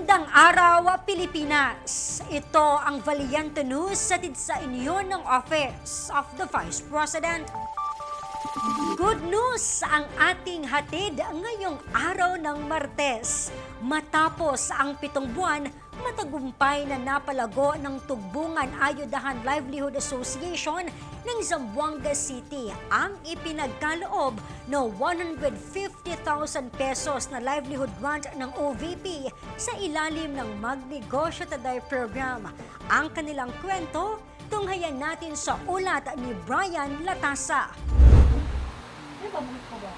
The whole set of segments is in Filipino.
Magandang araw, Pilipinas! Ito ang Valiente News hatid sa inyo ng Office of the Vice President. Good news ang ating hatid ngayong araw ng Martes. Matapos ang 7 buwan, matagumpay na napalago ng Tugbungan Ayudahan Livelihood Association ng Zamboanga City ang ipinagkaloob na 150,000 pesos na livelihood grant ng OVP sa ilalim ng Magnegosyo Today program. Ang kanilang kwento, tunghayan natin sa ulat ni Brian Latasa.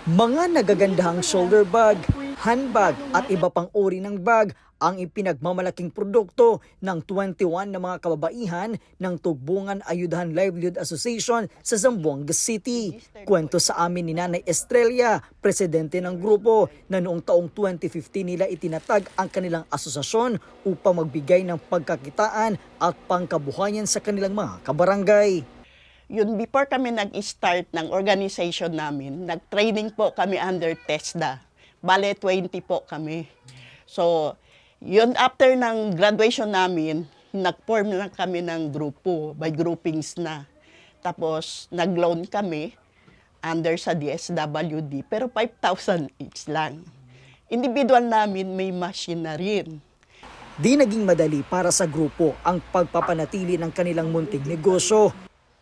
Mga nagagandahang shoulder bag, handbag at iba pang uri ng bag ang ipinagmamalaking produkto ng 21 na mga kababaihan ng Tugbungan Ayudahan Livelihood Association sa Zamboanga City. Kwento sa amin ni Nanay Estrella, presidente ng grupo, na noong taong 2015 nila itinatag ang kanilang asosasyon upang magbigay ng pagkakitaan at pangkabuhayan sa kanilang mga kabarangay. Yun, before kami nag-start ng organization namin, nag-training po kami under TESDA. Bale, 20 po kami. So, yun, after ng graduation namin, nag-form na kami ng grupo, by groupings na. Tapos, nag-loan kami under sa DSWD, pero 5,000 each lang. Individual namin, may machine na rin. Di naging madali para sa grupo ang pagpapanatili ng kanilang munting negosyo.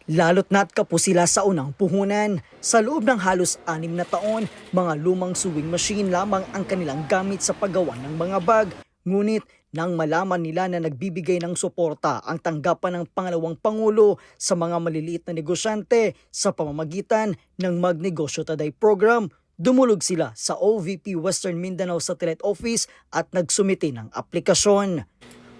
Lalo't na't kapo sila sa unang puhunan. Sa loob ng halos 6 na taon, mga lumang sewing machine lamang ang kanilang gamit sa paggawa ng mga bag. Ngunit nang malaman nila na nagbibigay ng suporta ang tanggapan ng pangalawang Pangulo sa mga maliliit na negosyante sa pamamagitan ng Magnegosyo Today program, dumulog sila sa OVP Western Mindanao Satellite Office at nagsumite ng aplikasyon.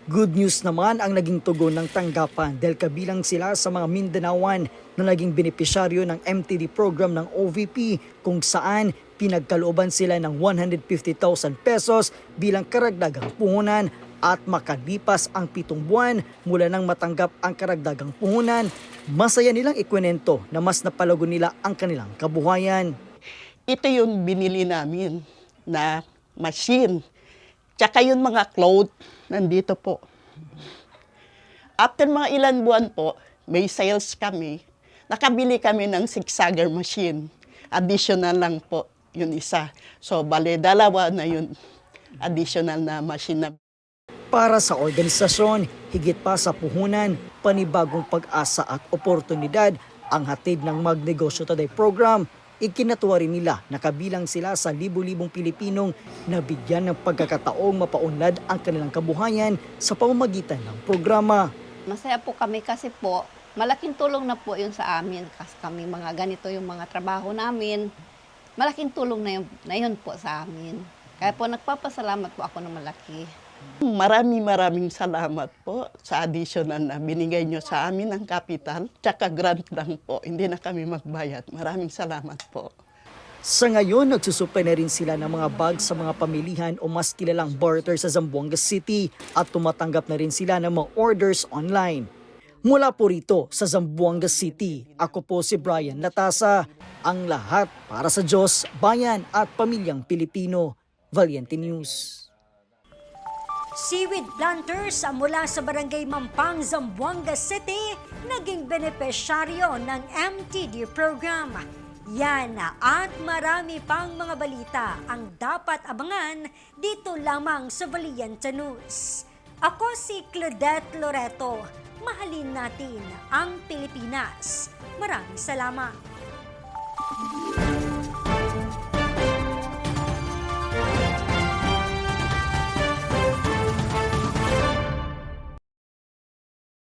Good news naman ang naging tugon ng tanggapan dahil kabilang sila sa mga Mindanaoan na naging benepisyaryo ng MTD program ng OVP kung saan pinagkalooban sila ng 150,000 pesos bilang karagdagang puhunan at makalipas ang 7 buwan mula nang matanggap ang karagdagang puhunan, masaya nilang ikwento na mas napalago nila ang kanilang kabuhayan. Ito yung binili namin na machine. Tsaka yung mga clothes, nandito po. After mga ilan buwan po, may sales kami. Nakabili kami ng zigzagger machine. Additional lang po yung isa. So, bale, dalawa na yung additional na machine na. Para sa organisasyon, higit pa sa puhunan, panibagong pag-asa at oportunidad ang hatid ng Magnegosyo Today program. Ikinatuwa rin nila na kabilang sila sa libu-libong Pilipinong na bigyan ng pagkakataong mapaunlad ang kanilang kabuhayan sa pamamagitan ng programa. Masaya po kami kasi po, malaking tulong na po yun sa amin. Kasi kami mga ganito yung mga trabaho namin. Malaking tulong na yun po sa amin. Kaya po nagpapasalamat po ako ng malaki. Maraming salamat po sa additional na binigay nyo sa amin ng capital. Tsaka grant lang po, hindi na kami magbayad. Maraming salamat po. Sa ngayon, nagsusupply na rin sila ng mga bag sa mga pamilihan o mas kilalang barter sa Zamboanga City at tumatanggap na rin sila ng mga orders online. Mula po rito sa Zamboanga City, ako po si Brian Latasa. Ang lahat para sa Diyos, bayan at pamilyang Pilipino. Valiente News. Seaweed planters mula sa Barangay Mampang, Zamboanga City, naging benepisyaryo ng MTD program. Yan at marami pang mga balita ang dapat abangan dito lamang sa Valiente News. Ako si Claudette Loreto. Mahalin natin ang Pilipinas. Maraming salamat.